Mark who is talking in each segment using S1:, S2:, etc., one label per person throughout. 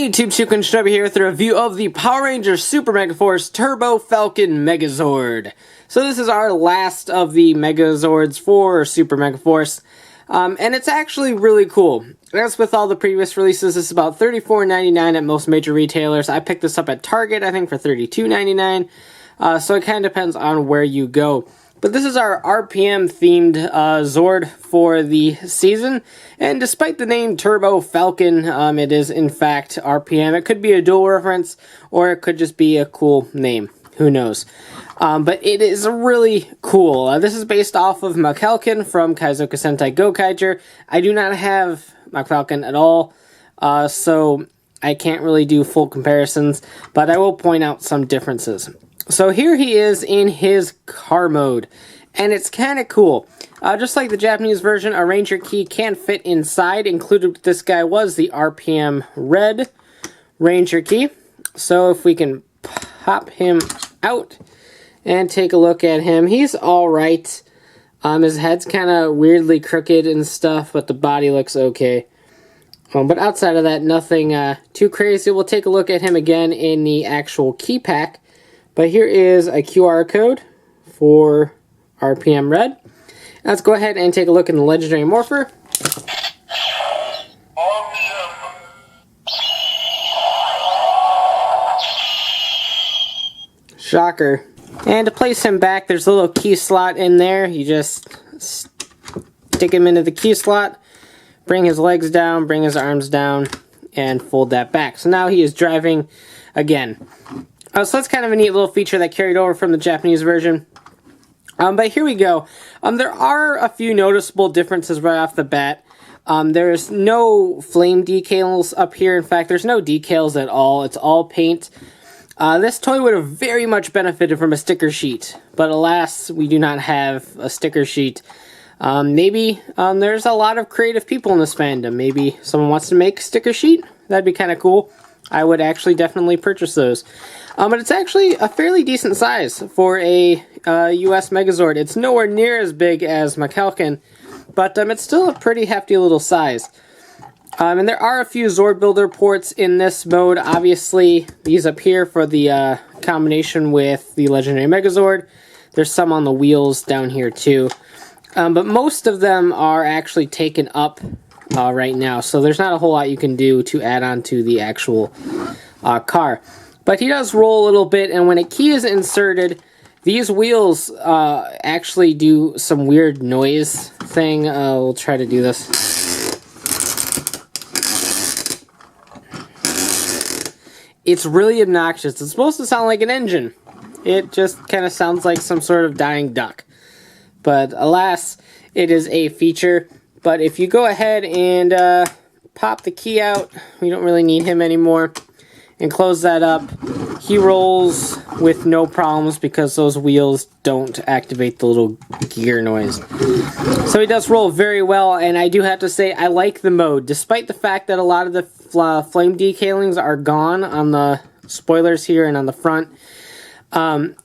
S1: Hey YouTube, Shukunshub here with a review of the Power Rangers Super Megaforce Turbo Falcon Megazord. So this is our last of the Megazords for Super Megaforce, and it's actually really cool. As with all the previous releases, this is about $34.99 at most major retailers. I picked this up at Target, I think, for $32.99, so it kind of depends on where you go. But this is our RPM-themed Zord for the season, and despite the name Turbo Falcon, it is in fact RPM. It could be a dual reference, or it could just be a cool name. Who knows? But it is really cool. This is based off of Machalcon from Kaizoku Sentai Gokaiger. I do not have Machalcon at all, so I can't really do full comparisons, but I will point out some differences. So here he is in his car mode, and it's kind of cool. Just like the Japanese version, a Ranger key can fit inside. Included with this guy was the RPM Red Ranger key. So if we can pop him out and take a look at him, he's alright. His head's kind of weirdly crooked and stuff, but the body looks okay. But outside of that, nothing too crazy. We'll take a look at him again in the actual key pack. But here is a QR code for RPM Red. Let's go ahead and take a look in the Legendary Morpher. Shocker. And to place him back, there's a little key slot in there. You just stick him into the key slot, bring his legs down, bring his arms down, and fold that back. So now he is driving again. So that's kind of a neat little feature that carried over from the Japanese version. But here we go. There are a few noticeable differences right off the bat. There's no flame decals up here. In fact, there's no decals at all. It's all paint. This toy would have very much benefited from a sticker sheet, but alas, we do not have a sticker sheet. Maybe there's a lot of creative people in this fandom. Maybe someone wants to make a sticker sheet. That'd be kind of cool. I would actually definitely purchase those. But it's actually a fairly decent size for a US Megazord. It's nowhere near as big as Machalcon, but it's still a pretty hefty little size. And there are a few Zord Builder ports in this mode. Obviously, these up here for the combination with the Legendary Megazord. There's some on the wheels down here too. But most of them are actually taken up right now, so there's not a whole lot you can do to add on to the actual car. But he does roll a little bit, and when a key is inserted, these wheels actually do some weird noise thing. We'll try to do this. It's really obnoxious. It's supposed to sound like an engine. It just kind of sounds like some sort of dying duck. But alas, it is a feature. But if you go ahead and pop the key out, we don't really need him anymore, and close that up, he rolls with no problems because those wheels don't activate the little gear noise. So he does roll very well, and I do have to say I like the mode. Despite the fact that a lot of the flame decalings are gone on the spoilers here and on the front,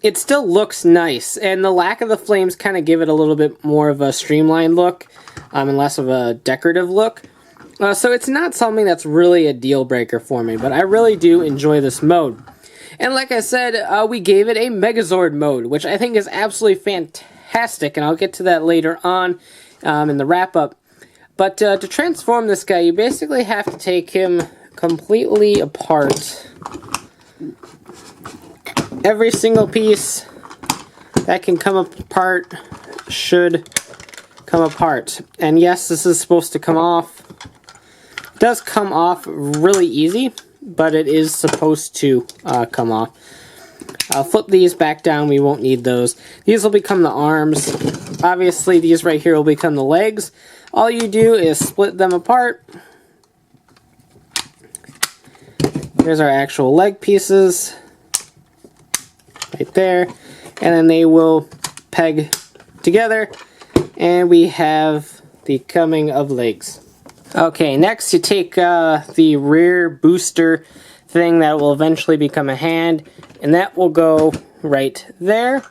S1: it still looks nice, and the lack of the flames kind of give it a little bit more of a streamlined look, and less of a decorative look. So it's not something that's really a deal breaker for me, but I really do enjoy this mode. And like I said, we gave it a Megazord mode, which I think is absolutely fantastic, and I'll get to that later on in the wrap-up. But to transform this guy, you basically have to take him completely apart. Every single piece that can come apart should come apart. And yes, this is supposed to come off. It does come off really easy, but it is supposed to come off. I'll flip these back down. We won't need those. These will become the arms. Obviously, these right here will become the legs. All you do is split them apart. Here's our actual leg pieces. Right there. And then they will peg together. And we have the coming of legs. Okay, next you take the rear booster thing that will eventually become a hand, and that will go right there.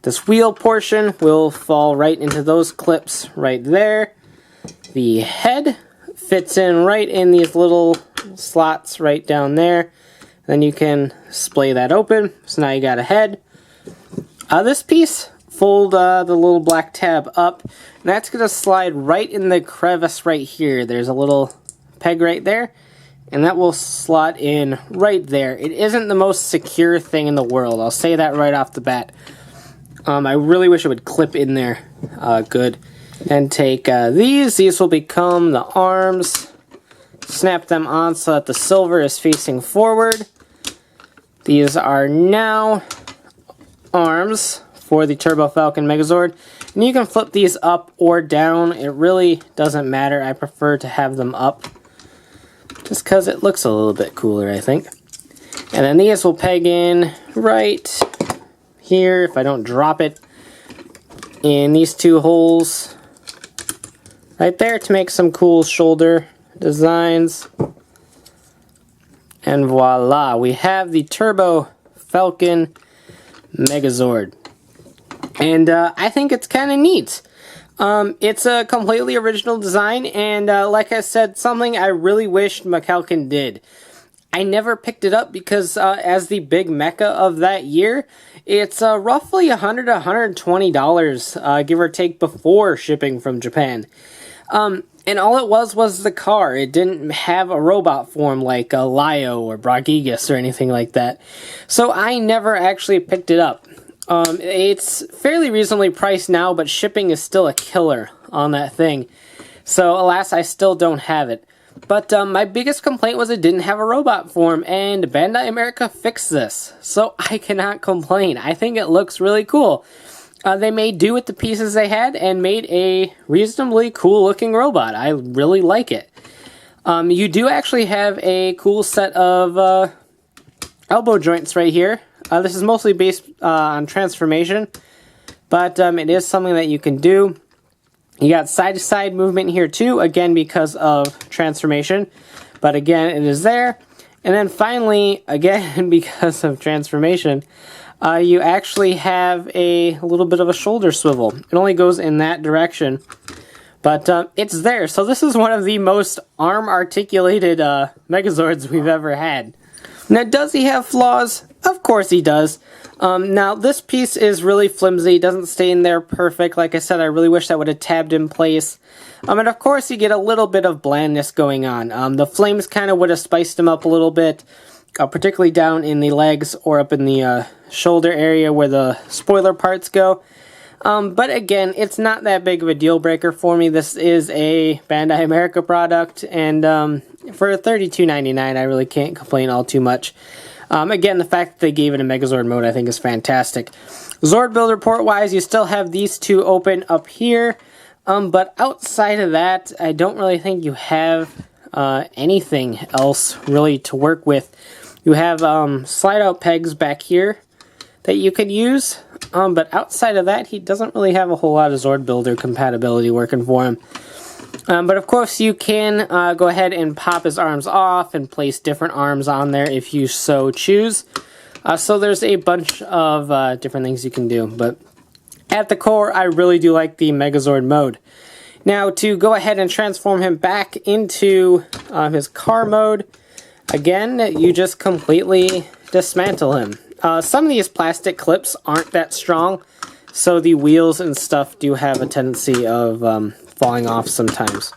S1: This wheel portion will fall right into those clips right there. The head fits in right in these little slots right down there. Then you can splay that open. So now you got a head. This piece, fold the little black tab up, and that's going to slide right in the crevice right here. There's a little peg right there, and that will slot in right there. It isn't the most secure thing in the world. I'll say that right off the bat. I really wish it would clip in there good. And take these. These will become the arms. Snap them on so that the silver is facing forward. These are now arms for the Turbo Falcon Megazord. And you can flip these up or down. It really doesn't matter. I prefer to have them up, just because it looks a little bit cooler, I think. And then these will peg in right here, if I don't drop it, in these two holes right there to make some cool shoulder designs. And voila, we have the Turbo Falcon Megazord. And I think it's kind of neat. It's a completely original design, and like I said, something I really wished Machalcon did. I never picked it up because as the big mecha of that year, it's roughly $100 to $120, give or take, before shipping from Japan. And all it was the car. It didn't have a robot form like Lio or Bragigas or anything like that. So I never actually picked it up. It's fairly reasonably priced now, but shipping is still a killer on that thing. So alas, I still don't have it. But my biggest complaint was it didn't have a robot form, and Bandai America fixed this. So I cannot complain. I think it looks really cool. They made do with the pieces they had and made a reasonably cool looking robot. I really like it. You do actually have a cool set of elbow joints right here. This is mostly based on transformation, but it is something that you can do. You got side-to-side movement here too, again because of transformation, but again it is there. And then finally, again because of transformation, you actually have a little bit of a shoulder swivel. It only goes in that direction, but it's there. So this is one of the most arm-articulated Megazords we've ever had. Now, does he have flaws? Of course he does. Now, this piece is really flimsy. It doesn't stay in there perfect. Like I said, I really wish that would have tabbed in place. And of course, you get a little bit of blandness going on. The flames kind of would have spiced him up a little bit, particularly down in the legs or up in the shoulder area where the spoiler parts go. But again, it's not that big of a deal breaker for me. This is a Bandai America product, and for $32.99, I really can't complain all too much. Again, the fact that they gave it a Megazord mode I think is fantastic. Zord Builder port-wise, you still have these two open up here, but outside of that, I don't really think you have anything else really to work with. You have slide-out pegs back here that you could use, but outside of that, he doesn't really have a whole lot of Zord Builder compatibility working for him. But of course, you can go ahead and pop his arms off and place different arms on there if you so choose. So there's a bunch of different things you can do, but at the core, I really do like the Megazord mode. Now, to go ahead and transform him back into his car mode, again, you just completely dismantle him. Some of these plastic clips aren't that strong, so the wheels and stuff do have a tendency of falling off sometimes.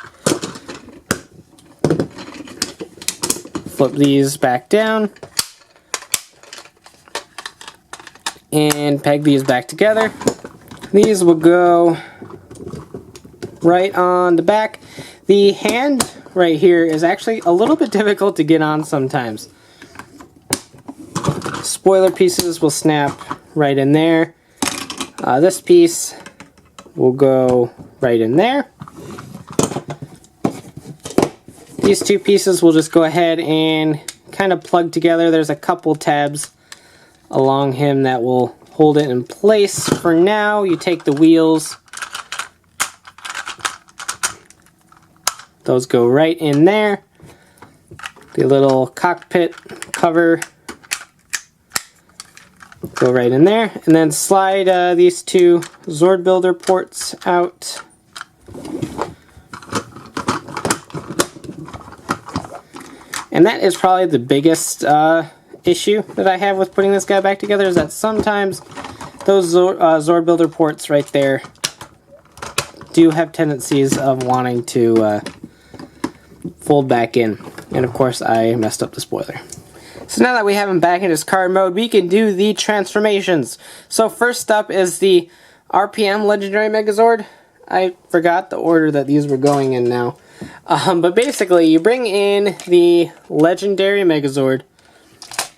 S1: Flip these back down and peg these back together. These will go right on the back. The hand right here is actually a little bit difficult to get on sometimes. Spoiler pieces will snap right in there. This piece will go right in there. These two pieces will just go ahead and kind of plug together. There's a couple tabs along him that will hold it in place. For now, you take the wheels. Those go right in there. The little cockpit cover go right in there, and then slide these two Zord Builder ports out. And that is probably the biggest issue that I have with putting this guy back together, is that sometimes those Zord Builder ports right there do have tendencies of wanting to fold back in. And of course I messed up the spoiler. So now that we have him back in his card mode, we can do the transformations. So first up is the RPM Legendary Megazord. I forgot the order that these were going in now. But basically, you bring in the Legendary Megazord,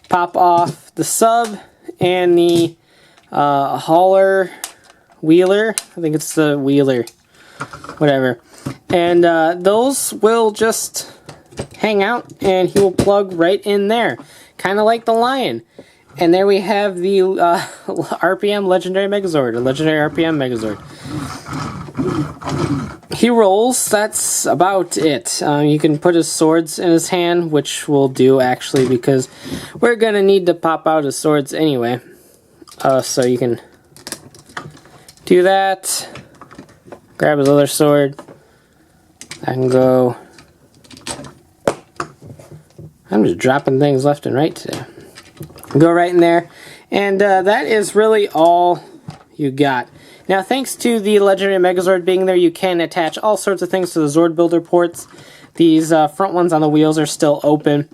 S1: pop off the sub and the hauler, wheeler, I think it's the wheeler, whatever. And those will just hang out and he will plug right in there, kind of like the Lion. And there we have the RPM Legendary Megazord, or Legendary RPM Megazord. He rolls, that's about it. You can put his swords in his hand, which we'll do actually, because we're going to need to pop out his swords anyway. So you can do that, grab his other sword, I can go... I'm just dropping things left and right today. Go right in there, and that is really all you got. Now, thanks to the Legendary Megazord being there, you can attach all sorts of things to the Zord Builder ports. These front ones on the wheels are still open,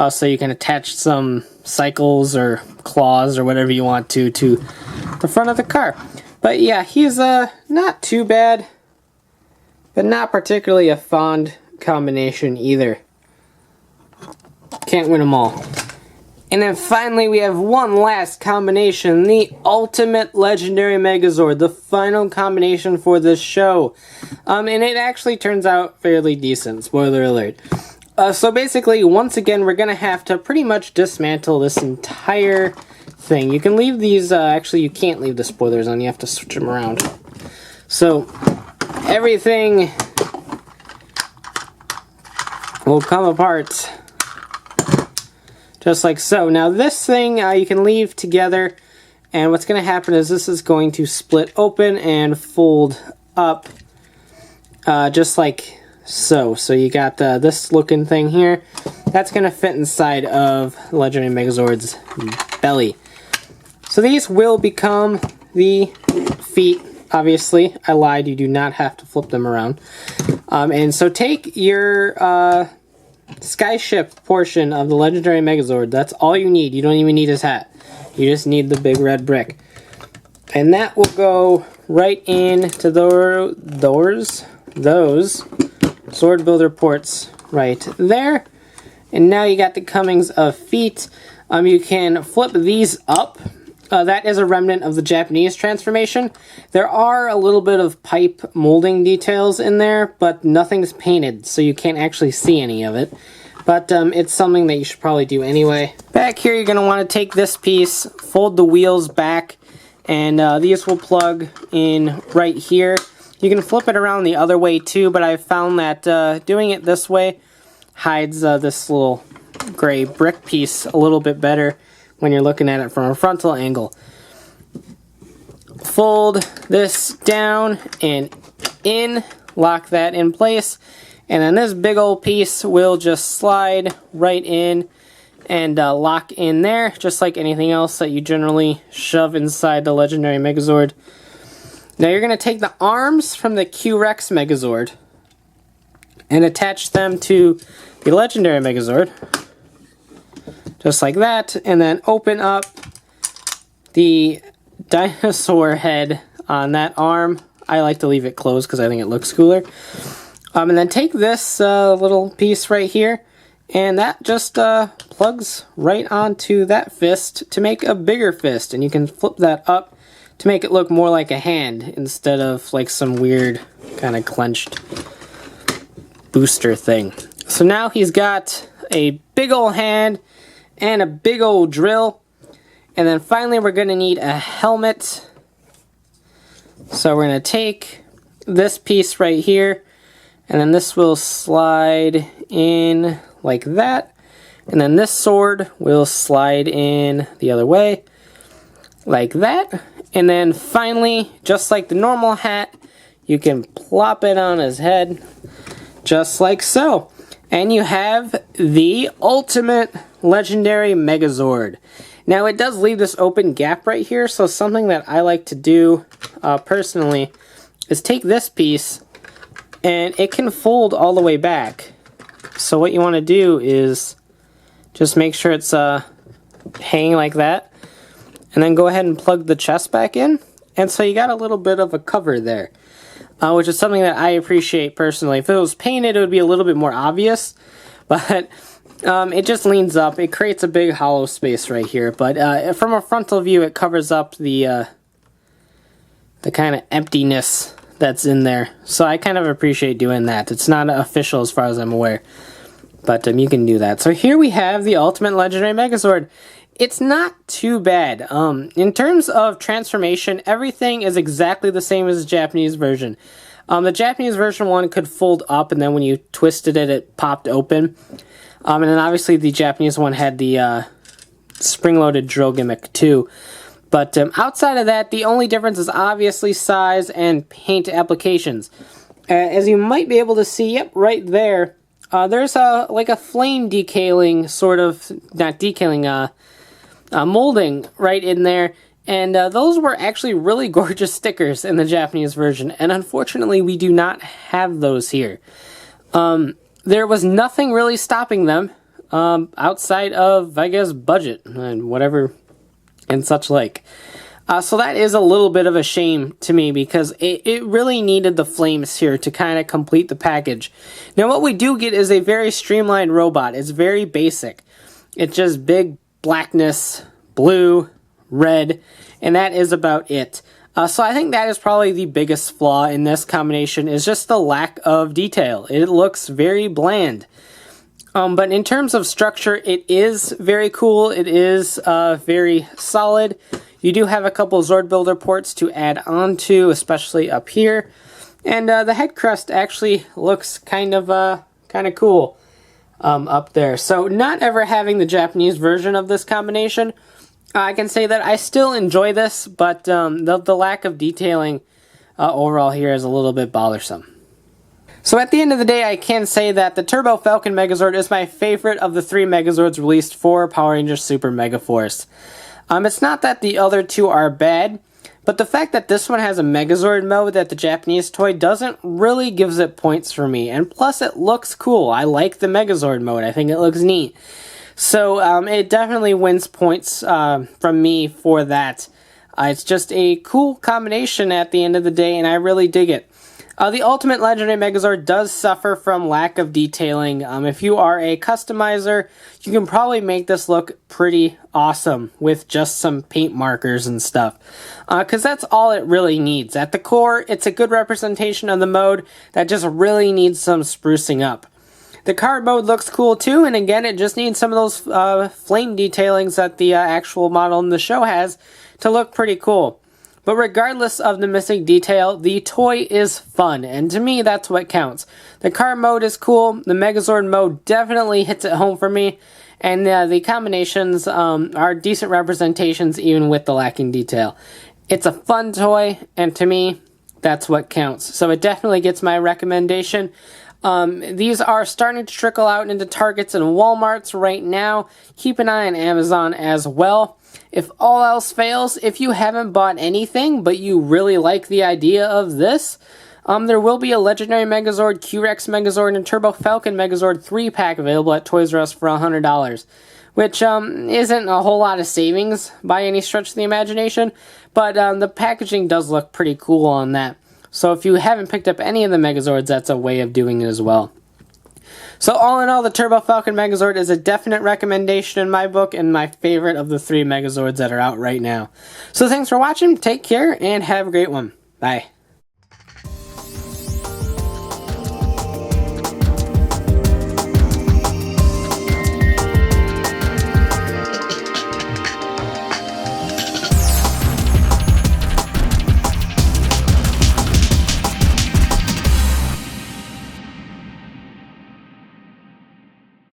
S1: so you can attach some cycles or claws or whatever you want to the front of the car. But yeah, he's not too bad, but not particularly a fond combination either. Can't win them all. And then finally we have one last combination, the Ultimate Legendary Megazord, the final combination for this show. And it actually turns out fairly decent, spoiler alert. So basically, once again, we're going to have to pretty much dismantle this entire thing. You can leave these, actually you can't leave the spoilers on, you have to switch them around. So, everything will come apart just like so. Now this thing you can leave together, and what's going to happen is this is going to split open and fold up just like so. So you got this looking thing here. That's going to fit inside of Legendary Megazord's belly. So these will become the feet. Obviously, I lied, you do not have to flip them around. And so take your Skyship portion of the Legendary Megazord. That's all you need. You don't even need his hat. You just need the big red brick. And that will go right into those Zord Builder ports right there. And now you got the comings of feet. You can flip these up. That is a remnant of the Japanese transformation. There are a little bit of pipe molding details in there, but nothing's painted, so you can't actually see any of it. But it's something that you should probably do anyway. Back here, you're going to want to take this piece, fold the wheels back, and these will plug in right here. You can flip it around the other way too, but I've found that doing it this way hides this little gray brick piece a little bit better when you're looking at it from a frontal angle. Fold this down and in, lock that in place, and then this big old piece will just slide right in and lock in there, just like anything else that you generally shove inside the Legendary Megazord. Now you're going to take the arms from the Q Rex Megazord and attach them to the Legendary Megazord. Just like that, and then open up the dinosaur head on that arm. I like to leave it closed because I think it looks cooler. And then take this little piece right here, and that just plugs right onto that fist to make a bigger fist. And you can flip that up to make it look more like a hand instead of like some weird kind of clenched booster thing. So now he's got a big old hand and a big old drill. And then finally we're going to need a helmet. So we're going to take this piece right here, and then this will slide in like that. And then this sword will slide in the other way like that. And then finally, just like the normal hat, you can plop it on his head just like so. And you have the ultimate Legendary Megazord. Now it does leave this open gap right here, so something that I like to do personally is take this piece and it can fold all the way back. So what you want to do is just make sure it's hanging like that, and then go ahead and plug the chest back in, and so you got a little bit of a cover there, which is something that I appreciate personally. If it was painted, it would be a little bit more obvious, but it just leans up. It creates a big hollow space right here, but from a frontal view, it covers up the kind of emptiness that's in there. So I kind of appreciate doing that. It's not official as far as I'm aware, but you can do that. So here we have the Ultimate Legendary Megazord. It's not too bad. In terms of transformation, everything is exactly the same as the Japanese version. The Japanese version one could fold up, and then when you twisted it, it popped open. And then obviously the Japanese one had the spring-loaded drill gimmick too. But outside of that, the only difference is obviously size and paint applications. As you might be able to see, yep, right there, there's like a flame decaling sort of, not decaling, molding right in there. And those were actually really gorgeous stickers in the Japanese version. And unfortunately, we do not have those here. There was nothing really stopping them outside of, I guess, budget and whatever and such like. So that is a little bit of a shame to me, because it really needed the flames here to kind of complete the package. Now what we do get is a very streamlined robot. It's very basic. It's just big blackness, blue, red, and that is about it. So I think that is probably the biggest flaw in this combination, is just the lack of detail. It looks very bland. But in terms of structure, it is very cool. It is very solid. You do have a couple Zord Builder ports to add on to, especially up here. And the head crest actually looks kind of cool up there. So not ever having the Japanese version of this combination, I can say that I still enjoy this, but the lack of detailing overall here is a little bit bothersome. So at the end of the day, I can say that the Turbo Falcon Megazord is my favorite of the 3 Megazords released for Power Rangers Super Megaforce. It's not that the other two are bad, but the fact that this one has a Megazord mode that the Japanese toy doesn't really gives it points for me. And plus, it looks cool. I like the Megazord mode. I think it looks neat. So it definitely wins points from me for that. It's just a cool combination at the end of the day, and I really dig it. The Ultimate Legendary Megazord does suffer from lack of detailing. If you are a customizer, you can probably make this look pretty awesome with just some paint markers and stuff. Because that's all it really needs. At the core, it's a good representation of the mode that just really needs some sprucing up. The card mode looks cool too, and again, it just needs some of those flame detailings that the actual model in the show has to look pretty cool. But regardless of the missing detail, the toy is fun, and to me, that's what counts. The card mode is cool, the Megazord mode definitely hits it home for me, and the combinations are decent representations even with the lacking detail. It's a fun toy, and to me, that's what counts. So it definitely gets my recommendation. These are starting to trickle out into Targets and Walmarts right now. Keep an eye on Amazon as well. If all else fails, if you haven't bought anything, but you really like the idea of this, there will be a Legendary Megazord, Q Rex Megazord, and Turbo Falcon Megazord 3-pack available at Toys R Us for $100, which isn't a whole lot of savings by any stretch of the imagination, but the packaging does look pretty cool on that. So if you haven't picked up any of the Megazords, that's a way of doing it as well. So all in all, the Turbo Falcon Megazord is a definite recommendation in my book, and my favorite of the 3 Megazords that are out right now. So thanks for watching, take care, and have a great one. Bye.